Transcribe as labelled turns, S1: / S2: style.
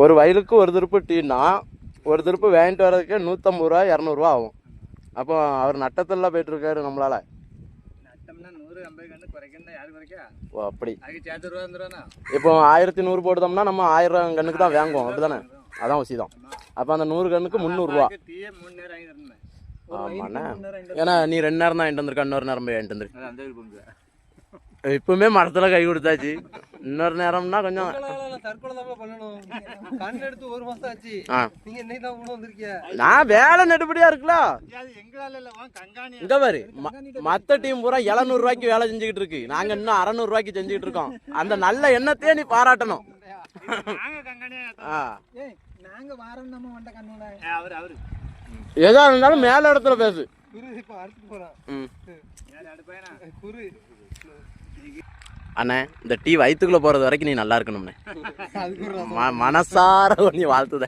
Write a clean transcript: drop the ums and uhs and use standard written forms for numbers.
S1: ஒரு வயலுக்கு ஒரு திருப்பு டீனா ஒரு திருப்பு வாங்கிட்டு வர்றதுக்கு 150 ரூபா 200 ரூபா ஆகும். அப்போ அவர் நட்டத்தில் போயிட்டு இருக்காரு நம்மளால. ஓ அப்படி. இப்போ 1100 போடுதோம்னா நம்ம 1000 கண்ணுக்கு தான் வாங்குவோம், அப்படிதானே? அதான் வசிதான். அப்போ அந்த 100 கண்ணுக்கு 300 ரூபா. ஆமாண்ணா, ஏன்னா நீ 2 நேரம் தான் வாங்கிட்டு வந்திருக்க, இன்னொரு நேரம் போய் வாங்கிட்டு வந்துரு. இப்பவுமே மரத்துல கை கொடுத்தாச்சு, இன்னொரு நேரம்னா கொஞ்சம் நான் வேலை நெடுபடியா இருக்குல்ல. இங்க பாரு, மத்த டீம் பூரா 700 ரூபாய்க்கு வேலை செஞ்சுக்கிட்டு இருக்கு, நாங்க இன்னும் 600 ரூபாய்க்கு செஞ்சுக்கிட்டு இருக்கோம். அந்த நல்ல எண்ணத்தையே நீ பாராட்டணும். எதா இருந்தாலும் மேல இடத்துல பேசு. அண்ணே, இந்த டீ வயிற்றுக்குள்ள போறது வரைக்கும் நீ நல்லா இருக்கணும்ண்ணே. மனசார நீ வாழ்த்துத.